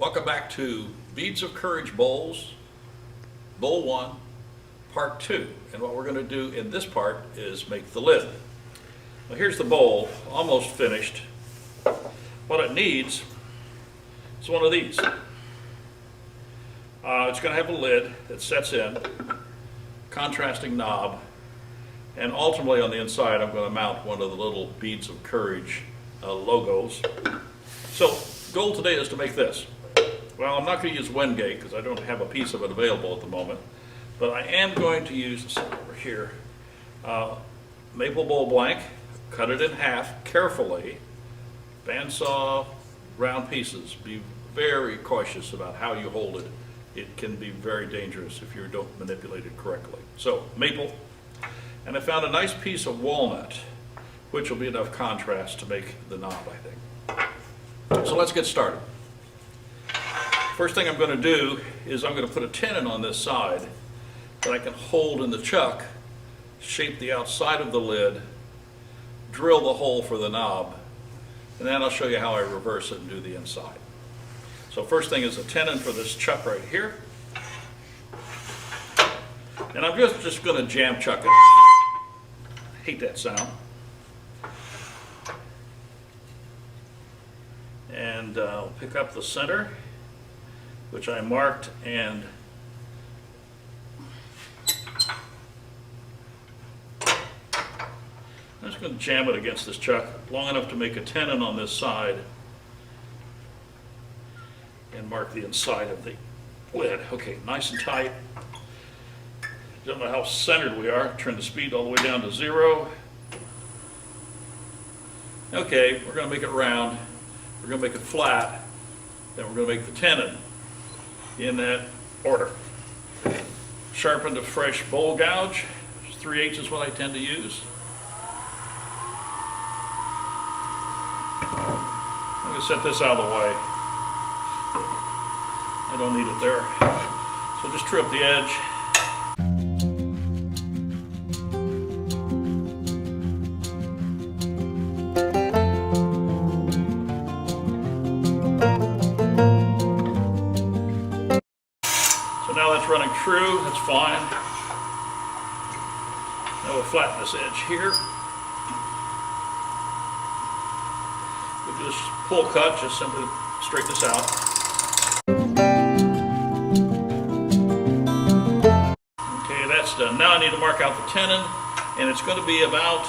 Welcome back to Beads of Courage Bowls, Bowl 1, Part 2. And what we're going to do in this part is make the lid. Well, here's the bowl, almost finished. What it needs is one of these. It's going to have a lid that sets in, contrasting knob, and ultimately on the inside I'm going to mount one of the little Beads of Courage logos. So, goal today is to make this. Well, I'm not going to use Wengate because I don't have a piece of it available at the moment, but I am going to use this over here, maple bowl blank, cut it in half carefully, bandsaw round pieces. Be very cautious about how you hold it. It can be very dangerous if you don't manipulate it correctly. So, maple, and I found a nice piece of walnut, which will be enough contrast to make the knob, I think. So let's get started. First thing I'm going to do is I'm going to put a tenon on this side that I can hold in the chuck, shape the outside of the lid, drill the hole for the knob, and then I'll show you how I reverse it and do the inside. So first thing is a tenon for this chuck right here. And I'm just going to jam chuck it. I hate that sound. And I'll pick up the center, which I marked, and I'm just going to jam it against this chuck long enough to make a tenon on this side and mark the inside of the lid. Okay, nice and tight. Don't know how centered we are. Turn the speed all the way down to 0. Okay, we're going to make it round. We're going to make it flat. Then we're going to make the tenon in that order. Sharpened a fresh bowl gouge. 3/8 is what I tend to use. I'm going to set this out of the way. I don't need it there. So just trim up the edge. So now that's running true, that's fine. Now we'll flatten this edge here. We'll just pull cut, just simply straighten this out. Done. Now I need to mark out the tenon, and it's going to be about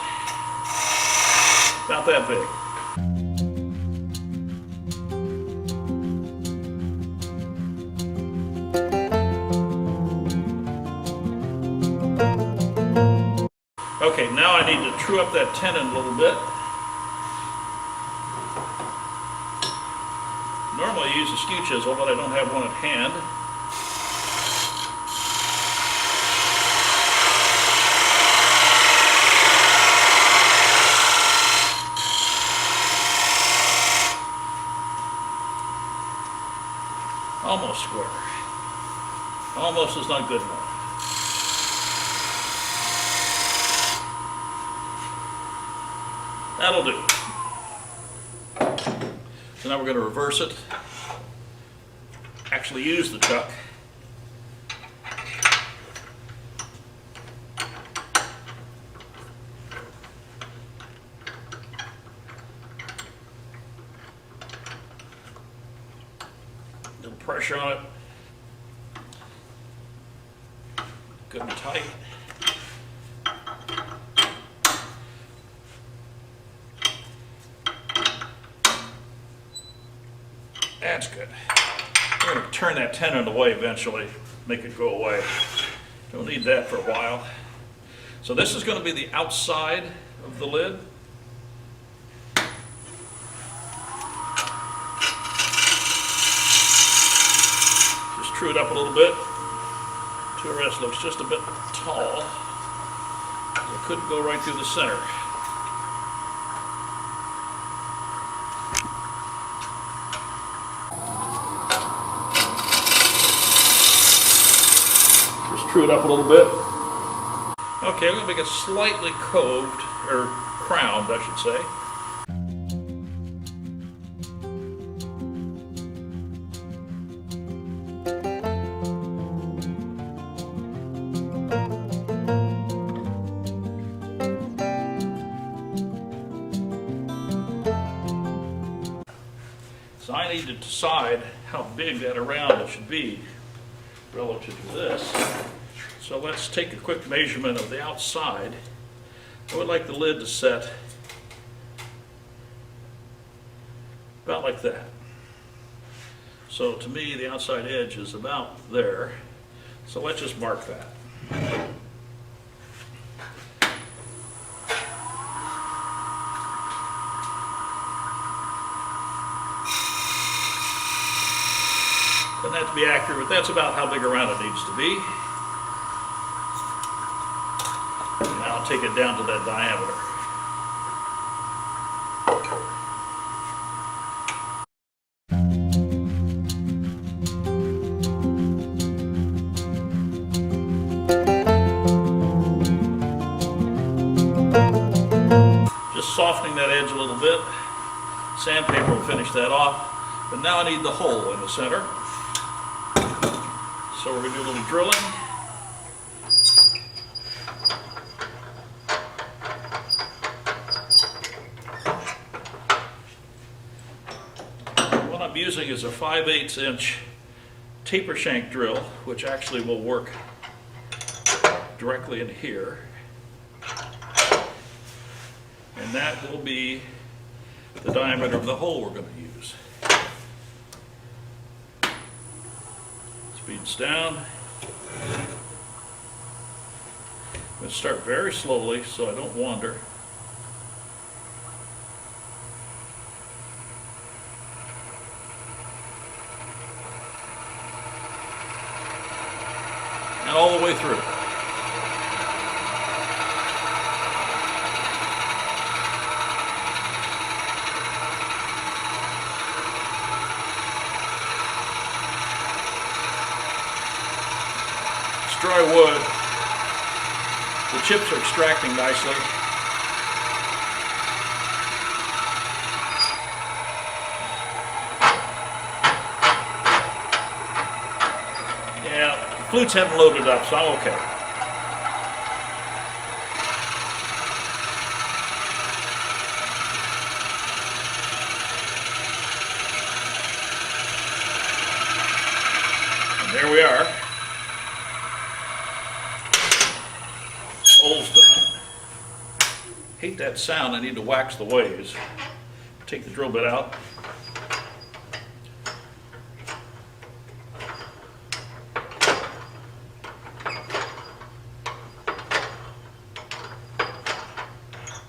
that big. Okay, now I need to true up that tenon a little bit. Normally I use a skew chisel, but I don't have one at hand. Almost square. Almost is not good enough. That'll do. So now we're going to reverse it. Actually use the chuck. Little pressure on it. Good and tight. That's good. We're going to turn that tenon away eventually, make it go away. Don't need that for a while. So this is going to be the outside of the lid. True it up a little bit. The rest looks just a bit tall. It couldn't go right through the center. Just true it up a little bit. Okay, I'm going to make it slightly coved, or crowned, I should say. Now I need to decide how big that around should be relative to this. So let's take a quick measurement of the outside. I would like the lid to set about like that. So to me, the outside edge is about there. So let's just mark that. Doesn't have to be accurate, but that's about how big around it needs to be. Now I'll take it down to that diameter. Just softening that edge a little bit. Sandpaper will finish that off. But now I need the hole in the center. So we're going to do a little drilling. What I'm using is a 5/8 inch taper shank drill, which actually will work directly in here. And that will be the diameter of the hole we're going to use. Speeds down. I'm going to start very slowly so I don't wander. And all the way through. Dry wood. The chips are extracting nicely. Yeah, the flutes haven't loaded up, so I'm okay. And there we are. Hole's done. Hate that sound, I need to wax the ways. Take the drill bit out.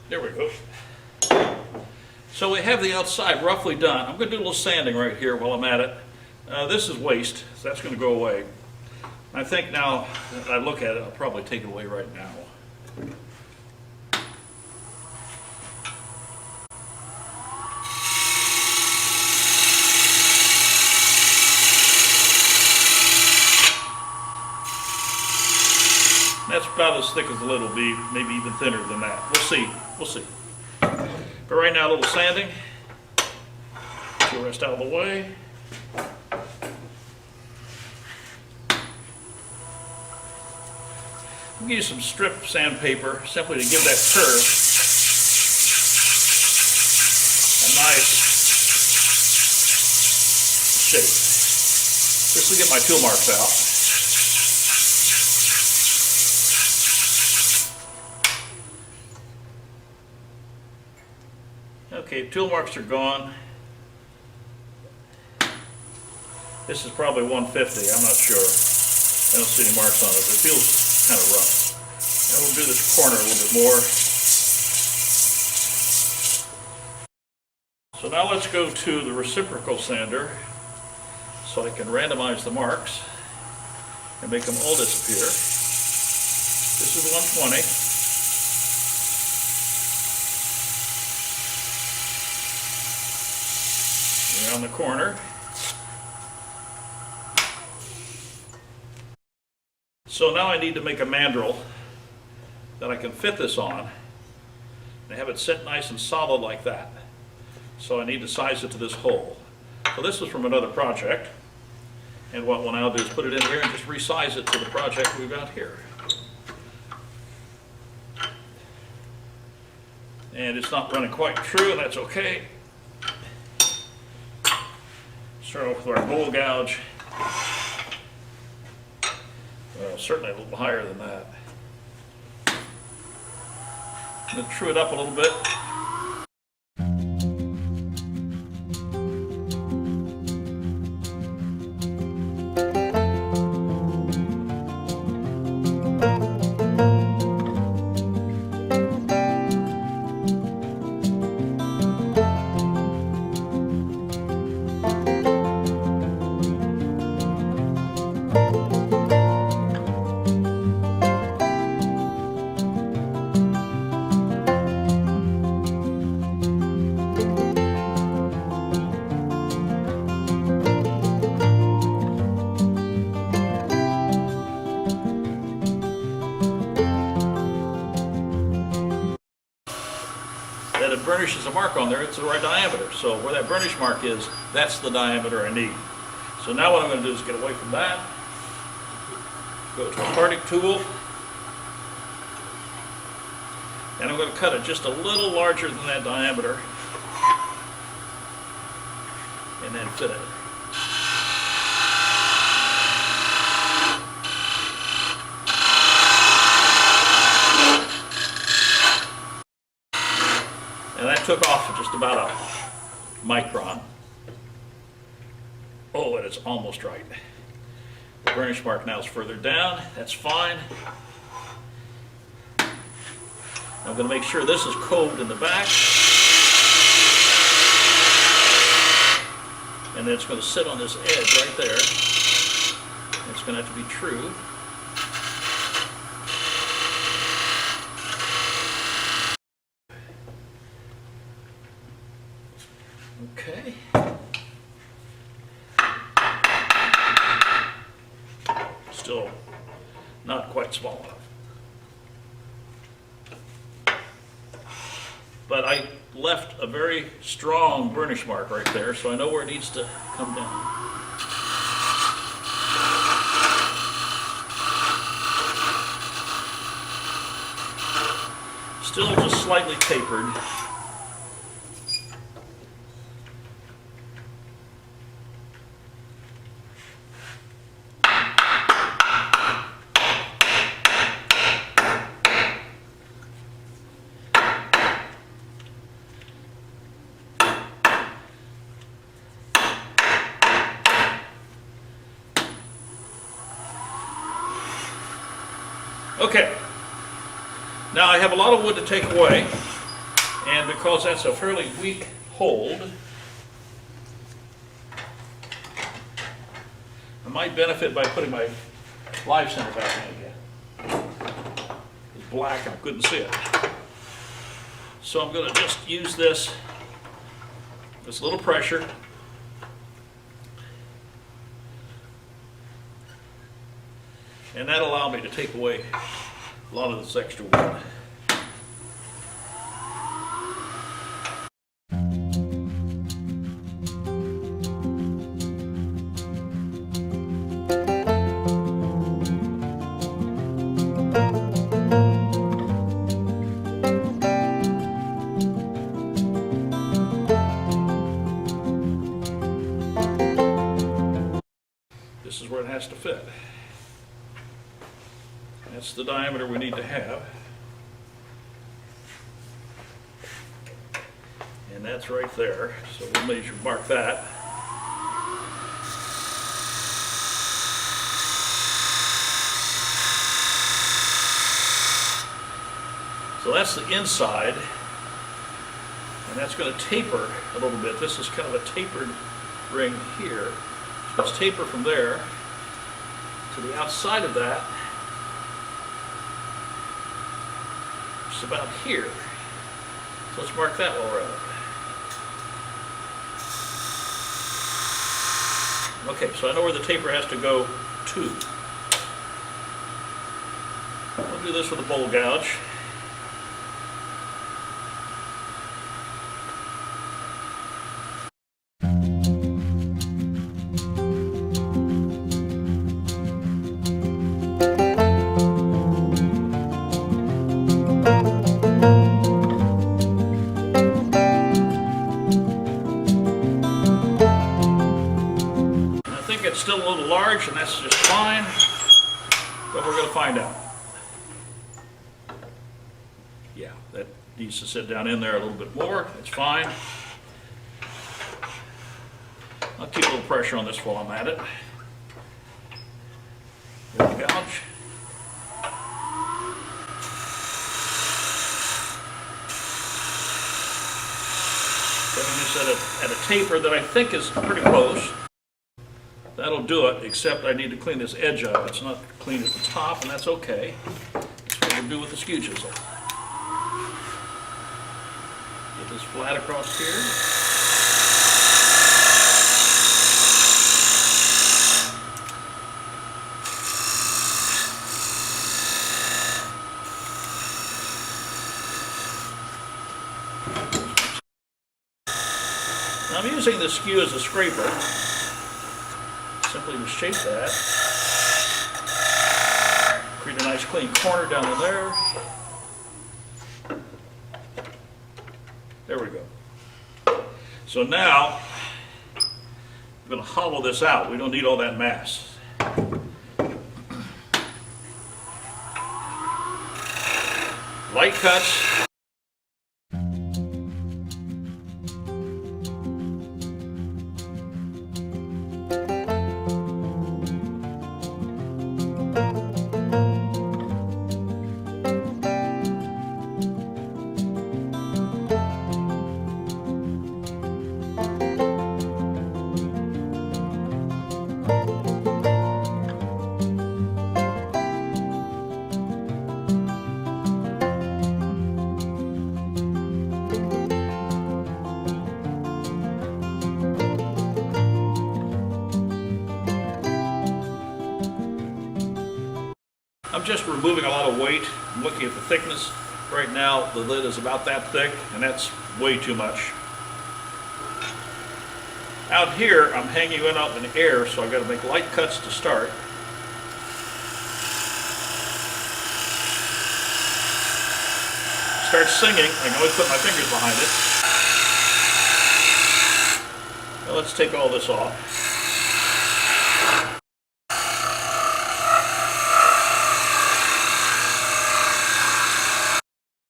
There we go. So we have the outside roughly done. I'm going to do a little sanding right here while I'm at it. This is waste, so that's going to go away. I think now that I look at it, I'll probably take it away right now. That's about as thick as the lid will be, maybe even thinner than that. We'll see. We'll see. But right now, a little sanding. Get the rest out of the way. I'm going to use some strip sandpaper simply to give that curve a nice shape. Just to get my tool marks out. Okay, tool marks are gone. This is probably 150, I'm not sure. I don't see any marks on it, but it feels kind of rough. And we'll do this corner a little bit more. So now let's go to the reciprocal sander so I can randomize the marks and make them all disappear. This is 120. Around the corner. So now I need to make a mandrel that I can fit this on and have it sit nice and solid like that. So I need to size it to this hole. So this is from another project, and what we'll now do is put it in here and just resize it to the project we've got here. And it's not running quite true, and that's okay. Start off with our bowl gouge. Well, certainly a little higher than that. I'm going to true it up a little bit. That it burnishes a mark on there, it's the right diameter. So where that burnish mark is, that's the diameter I need. So now what I'm going to do is get away from that, go to a parting tool, and I'm going to cut it just a little larger than that diameter, and then fit it. And that took off just about a micron. Oh, and it's almost right. The burnish mark now is further down. That's fine. I'm going to make sure this is coved in the back. And then it's going to sit on this edge right there. It's going to have to be true. Okay. Still not quite small enough. But I left a very strong burnish mark right there, so I know where it needs to come down. Still just slightly tapered. Okay, now I have a lot of wood to take away, and because that's a fairly weak hold, I might benefit by putting my live center back in again. It's black and I couldn't see it. So I'm going to just use this little pressure. And that'll allow me to take away a lot of this extra wood. This is where it has to fit. That's the diameter we need to have. And that's right there. So we'll mark that. So that's the inside. And that's going to taper a little bit. This is kind of a tapered ring here. So let's taper from there to the outside of that. It's about here. So let's mark that while we're at it. Okay, so I know where the taper has to go to. I'll do this with a bowl gouge. large, and that's just fine, but we're going to find out. Yeah, that needs to sit down in there a little bit more. That's fine. I'll keep a little pressure on this while I'm at it. There's the gouge. Setting this at a taper that I think is pretty close. That'll do it, except I need to clean this edge up. It's not clean at the top, and that's okay. That's what we'll do with the skew chisel. Get this flat across here. I'm using the skew as a scraper, simply to shape that. Create a nice clean corner down in there. There we go. So now, I'm going to hollow this out. We don't need all that mass. Light cuts. I'm just removing a lot of weight. I'm looking at the thickness. Right now, the lid is about that thick, and that's way too much. Out here, I'm hanging it up in the air, so I've got to make light cuts to start. Start singing. I can always put my fingers behind it. Now let's take all this off.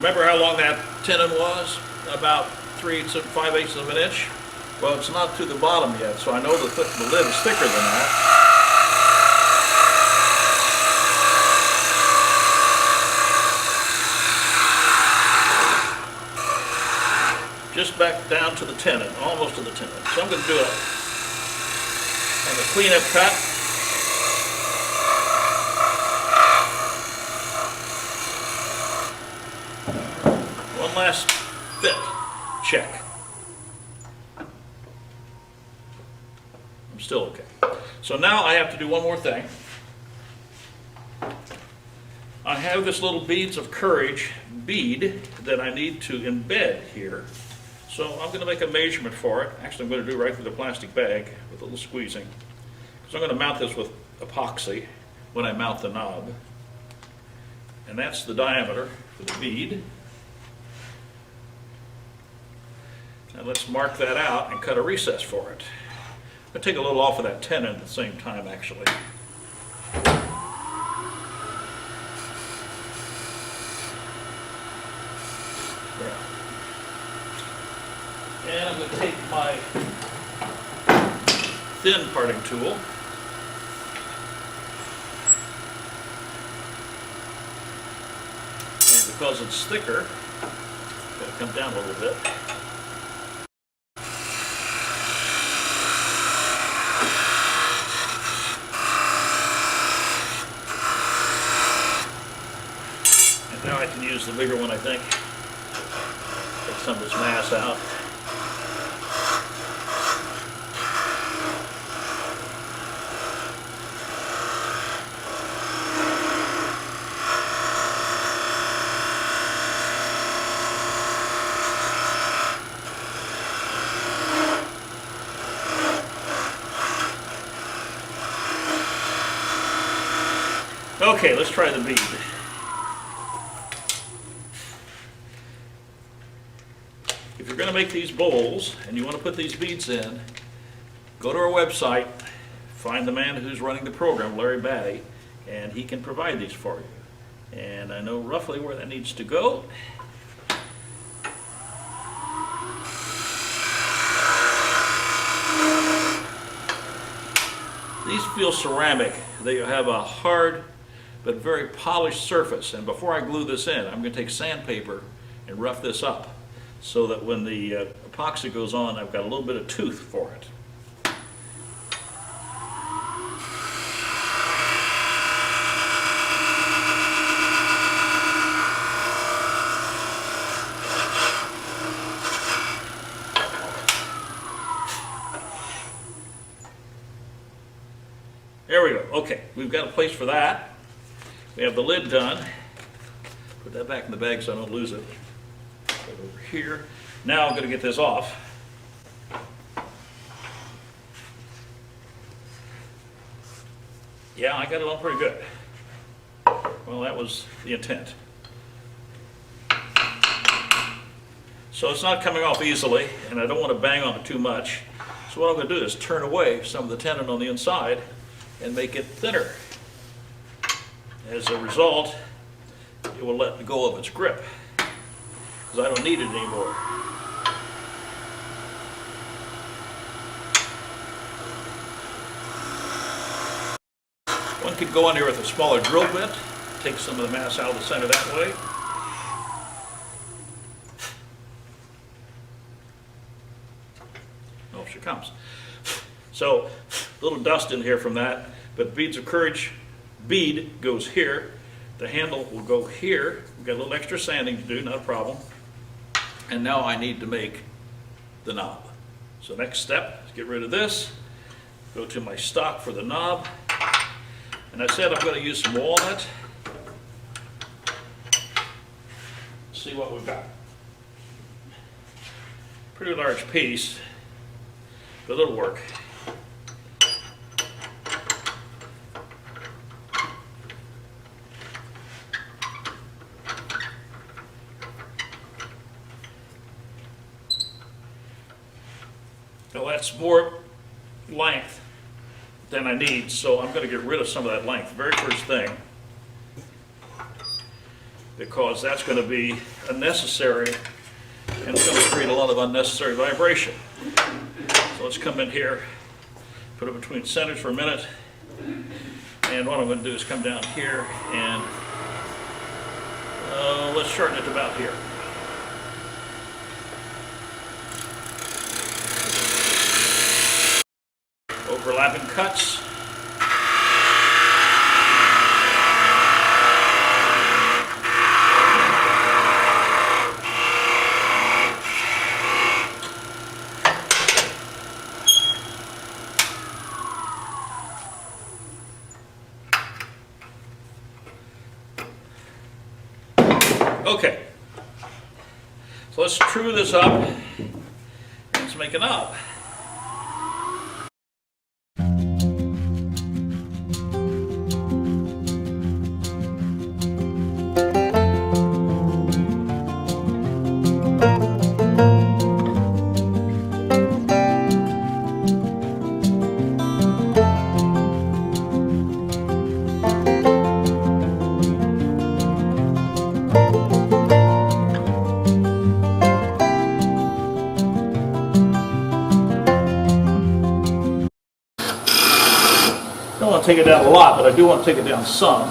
Remember how long that tenon was? About 3 5/8 of an inch? Well, it's not to the bottom yet, so I know the lid is thicker than that. Just back down to the tenon, almost to the tenon. So I'm going to do a cleanup cut. Last fit check. I'm still okay. So now I have to do one more thing. I have this little beads of courage bead that I need to embed here. So I'm going to make a measurement for it. Actually, I'm going to do it right through the plastic bag with a little squeezing. So I'm going to mount this with epoxy when I mount the knob. And that's the diameter for the bead. Now let's mark that out and cut a recess for it. I'll take a little off of that tenon at the same time, actually. Yeah. And I'm going to take my thin parting tool. And because it's thicker, it's going to come down a little bit. Now I can use the bigger one, I think. Take some of this mass out. Okay, let's try the bead. If you're going to make these bowls and you want to put these beads in, go to our website, find the man who's running the program, Larry Batty, and he can provide these for you. And I know roughly where that needs to go. These feel ceramic. They have a hard but very polished surface. And before I glue this in, I'm going to take sandpaper and rough this up so that when the epoxy goes on, I've got a little bit of tooth for it. There we go. Okay, we've got a place for that. We have the lid done. Put that back in the bag so I don't lose it. Put it over here. Now I'm going to get this off. Yeah, I got it on pretty good. Well, that was the intent. So it's not coming off easily, and I don't want to bang on it too much. So what I'm going to do is turn away some of the tenon on the inside and make it thinner. As a result, it will let go of its grip because I don't need it anymore. One could go in here with a smaller drill bit, take some of the mass out of the center that way. Oh, she comes. So, a little dust in here from that, but Beads of Courage bead goes here. The handle will go here. We've got a little extra sanding to do, not a problem. And now I need to make the knob. So next step is get rid of this, go to my stock for the knob, and I said I'm going to use some walnut. See what we've got. Pretty large piece, but it'll work. Now that's more length than I need, so I'm going to get rid of some of that length. Very first thing, because that's going to be unnecessary and it's going to create a lot of unnecessary vibration. So let's come in here, put it between centers for a minute, and what I'm going to do is come down here and let's shorten it to about here. Overlapping cuts. Okay, so let's true this up and let's make a knob. I don't want to take it down a lot, but I do want to take it down some.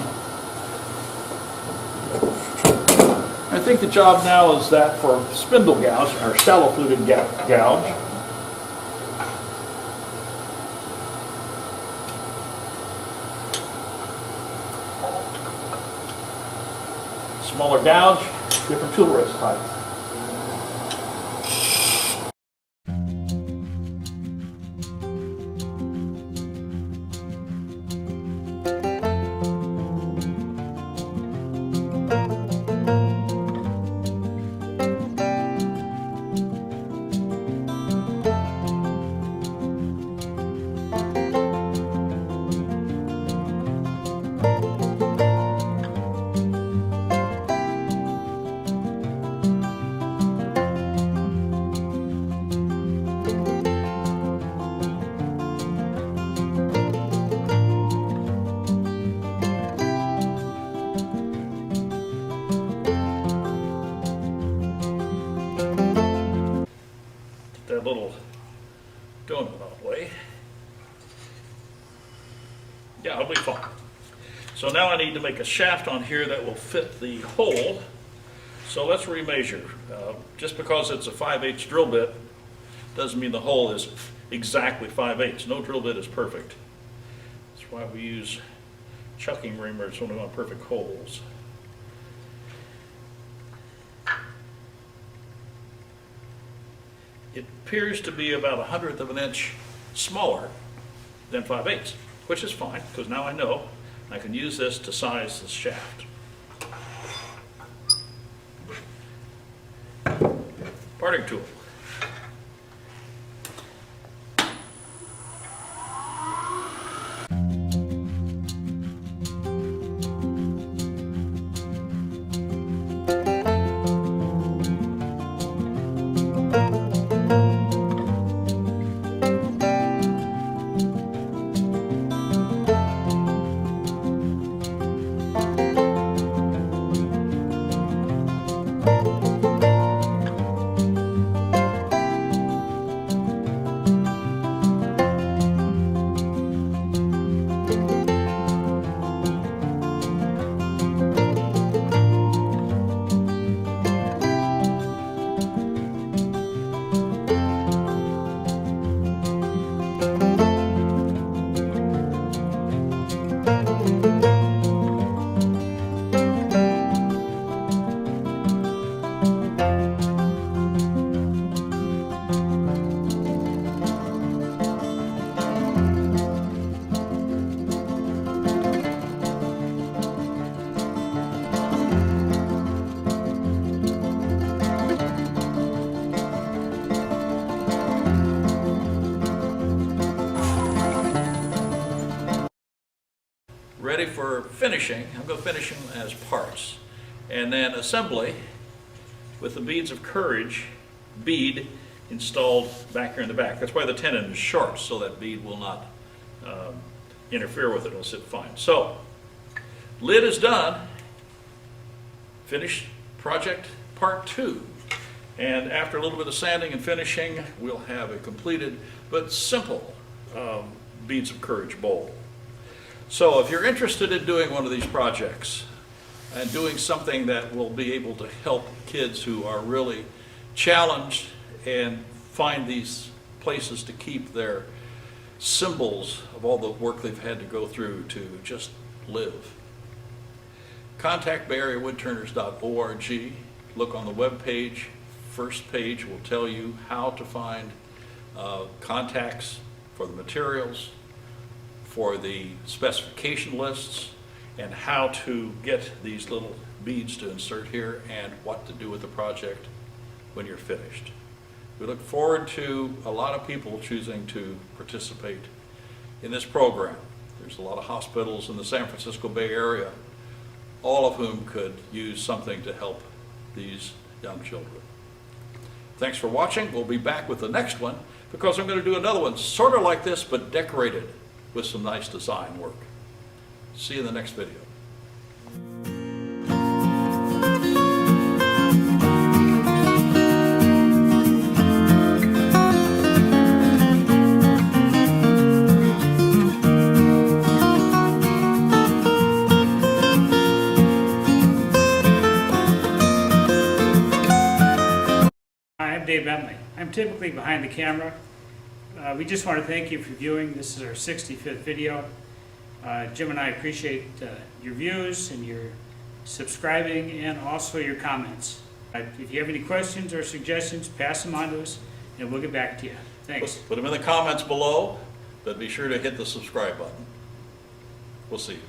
I think the job now is that for spindle gouge, or shallow fluted gouge. Smaller gouge, different tool rest height. So now I need to make a shaft on here that will fit the hole. So let's remeasure. Just because it's a 5/8 drill bit doesn't mean the hole is exactly 5/8. No drill bit is perfect. That's why we use chucking reamers when we want perfect holes. It appears to be about 1/100 of an inch smaller than 5/8, which is fine, because now I know I can use this to size the shaft. Parting tool. Ready for finishing. I'm going to finish them as parts. And then assembly with the beads of courage bead installed back here in the back. That's why the tenon is sharp, so that bead will not interfere with it. It'll sit fine. So, lid is done. Finished project part 2. And after a little bit of sanding and finishing, we'll have a completed but simple beads of courage bowl. So if you're interested in doing one of these projects and doing something that will be able to help kids who are really challenged and find these places to keep their symbols of all the work they've had to go through to just live, contact BayAreaWoodturners.org. Look on the web page. First page will tell you how to find contacts for the materials, for the specification lists, and how to get these little beads to insert here and what to do with the project when you're finished. We look forward to a lot of people choosing to participate in this program. There's a lot of hospitals in the San Francisco Bay Area, all of whom could use something to help these young children. Thanks for watching. We'll be back with the next one because I'm going to do another one sort of like this but decorated with some nice design work. See you in the next video. Hi, I'm Dave Bentley. I'm typically behind the camera. We just want to thank you for viewing. This is our 65th video. Jim and I appreciate your views and your subscribing and also your comments. If you have any questions or suggestions, pass them on to us and we'll get back to you. Thanks. Put them in the comments below, but be sure to hit the subscribe button. We'll see you.